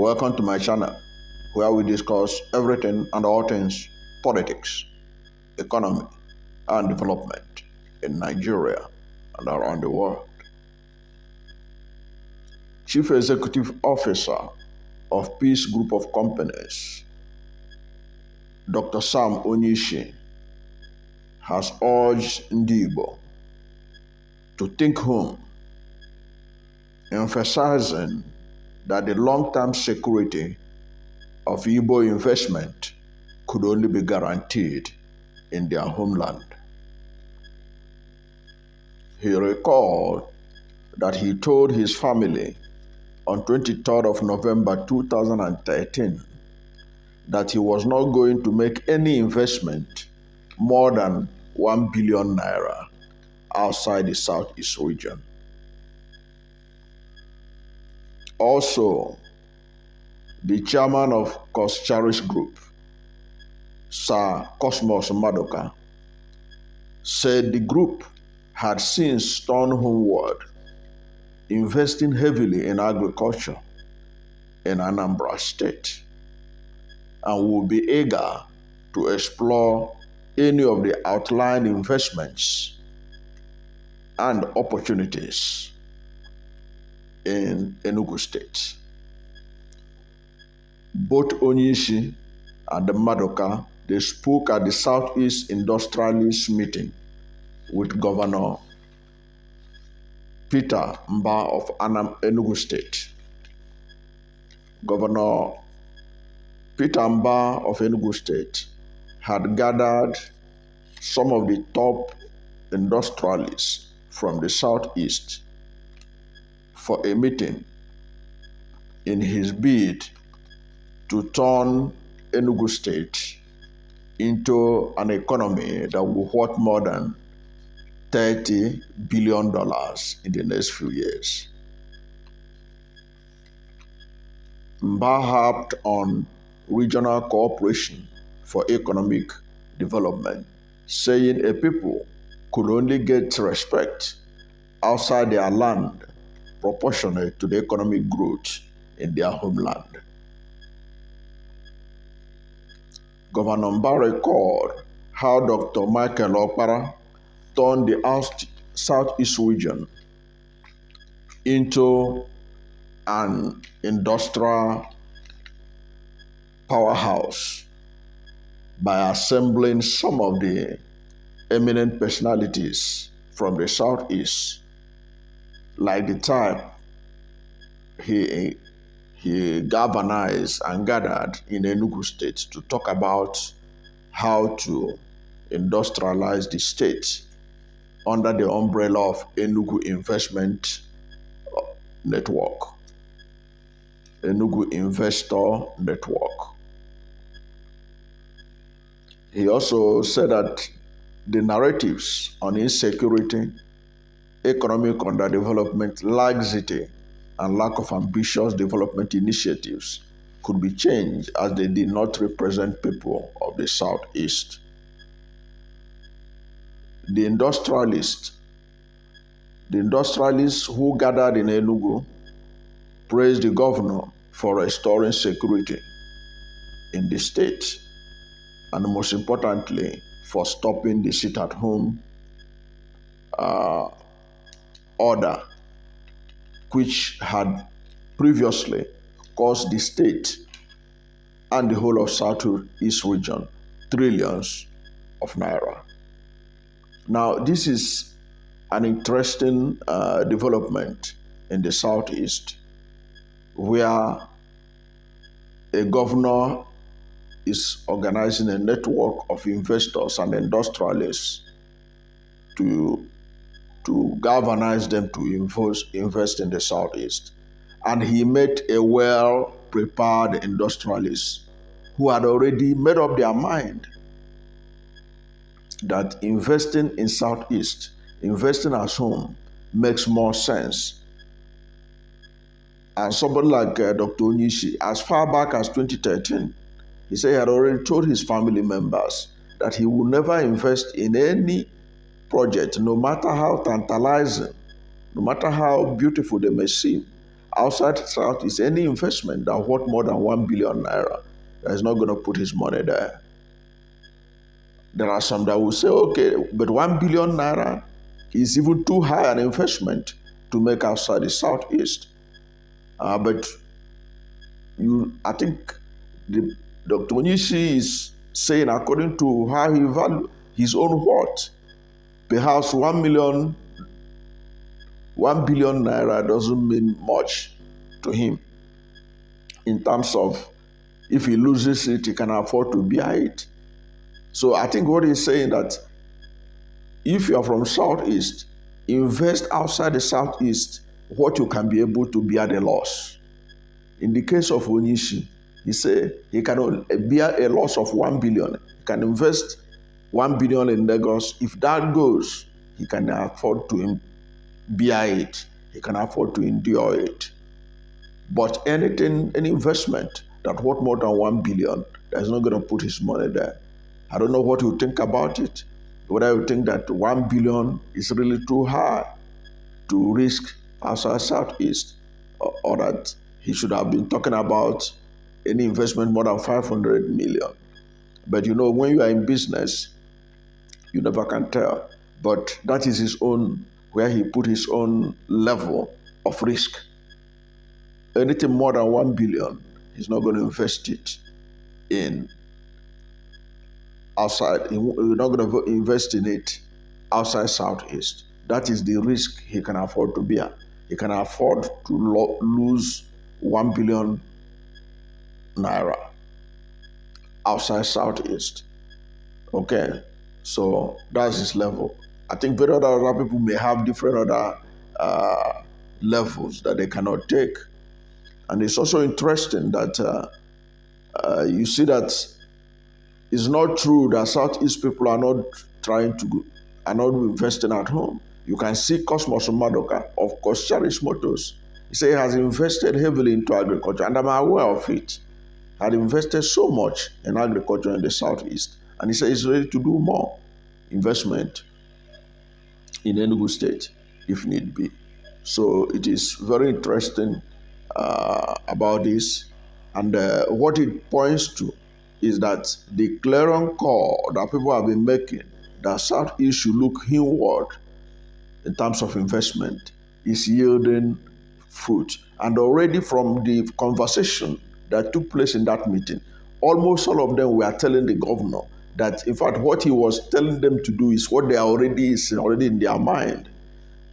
Welcome to my channel, where we discuss everything and all things politics, economy, and development in Nigeria and around the world. Chief Executive Officer of Peace Group of Companies, Dr. Sam Onyishi, has urged Ndi Igbo to think home, emphasizing that the long-term security of Igbo investment could only be guaranteed in their homeland. He recalled that he told his family on 23rd of November 2013 that he was not going to make any investment more than 1 billion naira outside the Southeast region. Also, the chairman of Charis Group, Sir Cosmos Madoka, said the group had since turned homeward, investing heavily in agriculture in Anambra State, and will be eager to explore any of the outlined investments and opportunities in Enugu State. Both Onyishi and the Madoka, they spoke at the Southeast Industrialist meeting with Governor Peter Mbah of Enugu State. Governor Peter Mbah of Enugu State had gathered some of the top industrialists from the Southeast for a meeting in his bid to turn Enugu State into an economy that will worth more than $30 billion in the next few years. Mbah harped on regional cooperation for economic development, saying a people could only get respect outside their land proportionate to the economic growth in their homeland. Governor Mbah recalled how Dr. Michael Okpara turned the Southeast region into an industrial powerhouse by assembling some of the eminent personalities from the Southeast, like the type he galvanized and gathered in Enugu State to talk about how to industrialize the state under the umbrella of Enugu Investment Network, Enugu Investor Network. He also said that the narratives on insecurity, economic underdevelopment, laxity, and lack of ambitious development initiatives could be changed as they did not represent people of the Southeast. The industrialists who gathered in Enugu praised the governor for restoring security in the state, and most importantly, for stopping the sit-at-home order, which had previously cost the state and the whole of Southeast region trillions of naira. Now, this is an interesting development in the Southeast, where a governor is organizing a network of investors and industrialists to galvanize them to invest in the Southeast. And he met a well-prepared industrialist who had already made up their mind that investing in Southeast, investing at home, makes more sense. And somebody like Dr. Onyishi, as far back as 2013, he said he had already told his family members that he would never invest in any project, no matter how tantalizing, no matter how beautiful they may seem, outside South is any investment that worth more than 1 billion naira that is not going to put his money there. There are some that will say, okay, but 1 billion naira is even too high an investment to make outside the Southeast. But I think Dr. Onishi is saying, according to how he values his own worth, perhaps 1 billion naira doesn't mean much to him in terms of if he loses it, he can afford to bear it. So I think what he's saying that if you are from Southeast, invest outside the Southeast what you can be able to bear the loss. In the case of Onishi, he said he can bear a loss of 1 billion. He can invest 1 billion in Lagos. If that goes, he can afford to bear it. He can afford to endure it. But any investment that worth more than 1 billion, that's not going to put his money there. I don't know what you think about it. Whether you think that 1 billion is really too high to risk outside Southeast, or that he should have been talking about any investment more than 500 million. But when you are in business, you never can tell. But that is his own, where he put his own level of risk. Anything more than 1 billion, he's not going to invest it in outside. He's not going to invest in it outside Southeast. That is the risk he can afford to bear. He can afford to lose 1 billion naira outside Southeast. Okay, so that's his level. I think very other people may have different other levels that they cannot take. And it's also interesting that you see that it's not true that Southeast people are not investing at home. You can see Cosmos Madoka of Cherish Motors. He said he has invested heavily into agriculture, and I'm aware of it. Had invested so much in agriculture in the Southeast, and he said he's ready to do more investment in Enugu State if need be. So it is very interesting about this, and what it points to is that the clarion call that people have been making that Southeast should look inward in terms of investment is yielding fruit. And already from the conversation that took place in that meeting, almost all of them were telling the governor that, in fact, what he was telling them to do is what they already in their mind.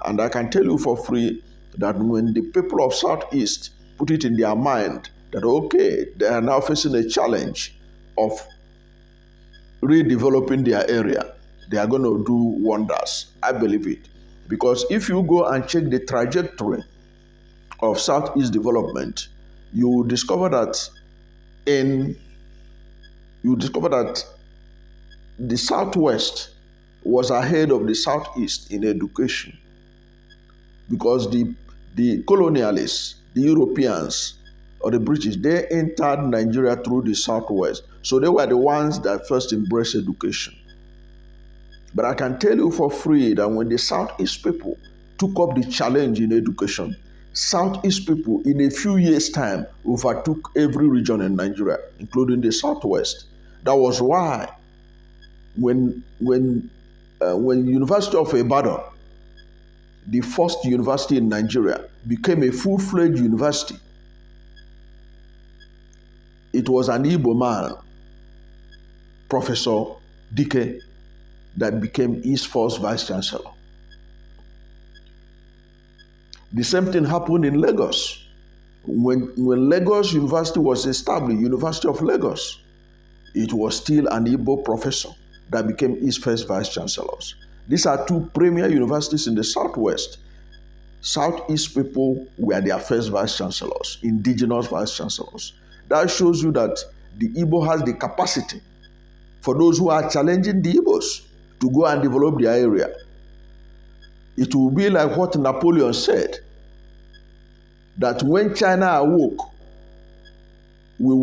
And I can tell you for free that when the people of Southeast put it in their mind that, okay, they are now facing a challenge of redeveloping their area, they are going to do wonders. I believe it. Because if you go and check the trajectory of Southeast development, you will discover that the Southwest was ahead of the Southeast in education, because the colonialists, the Europeans, or the British, they entered Nigeria through the Southwest. So they were the ones that first embraced education. But I can tell you for free that when the Southeast people took up the challenge in education, Southeast people in a few years' time overtook every region in Nigeria, including the Southwest. That was why when University of Ibadan, the first university in Nigeria, became a full-fledged university, it was an Igbo man, Professor Dike, that became its first vice-chancellor. The same thing happened in Lagos. When Lagos University was established, University of Lagos, it was still an Igbo professor that became its first vice-chancellors. These are two premier universities in the Southwest. Southeast people were their first vice-chancellors, indigenous vice-chancellors. That shows you that the Igbo has the capacity for those who are challenging the Igbos to go and develop their area. It will be like what Napoleon said, that when China awoke, we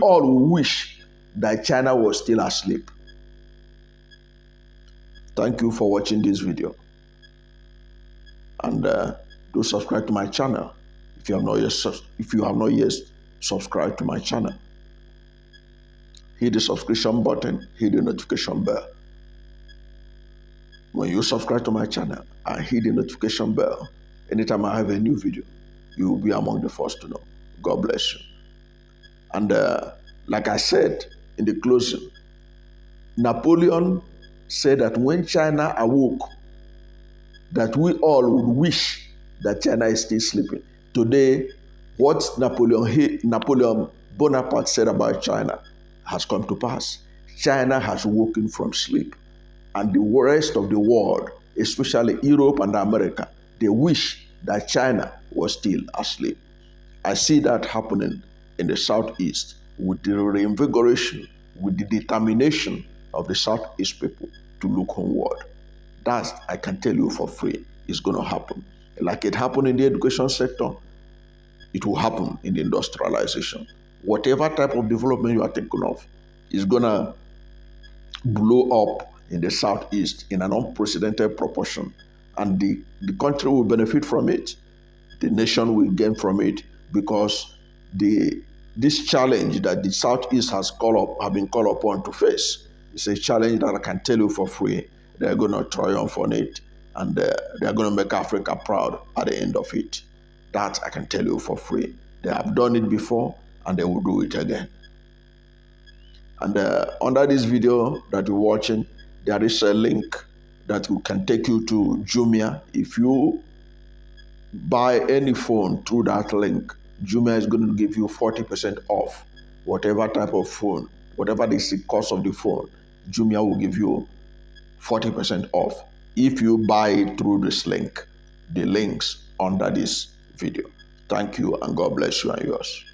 all will wish that China was still asleep. Thank you for watching this video. And do subscribe to my channel. if you have not yet subscribed to my channel. Hit the subscription button, hit the notification bell. When you subscribe to my channel and hit the notification bell, anytime I have a new video, you will be among the first to know. God bless you. And like I said in the closing, Napoleon said that when China awoke, that we all would wish that China is still sleeping. Today, what Napoleon Bonaparte said about China has come to pass. China has woken from sleep. And the rest of the world, especially Europe and America, they wish that China was still asleep. I see that happening in the Southeast with the reinvigoration, with the determination of the Southeast people to look homeward. That I can tell you for free is going to happen. Like it happened in the education sector, it will happen in the industrialization. Whatever type of development you are thinking of is going to blow up in the Southeast in an unprecedented proportion. And the country will benefit from it. The nation will gain from it, because this challenge that the Southeast have been called upon to face is a challenge that I can tell you for free. They're going to triumph on it, and they're going to make Africa proud at the end of it. That I can tell you for free. They have done it before, and they will do it again. And under this video that you're watching, there is a link that can take you to Jumia. If you buy any phone through that link, Jumia is going to give you 40% off whatever type of phone, whatever is the cost of the phone. Jumia will give you 40% off if you buy it through this link. The links under this video. Thank you, and God bless you and yours.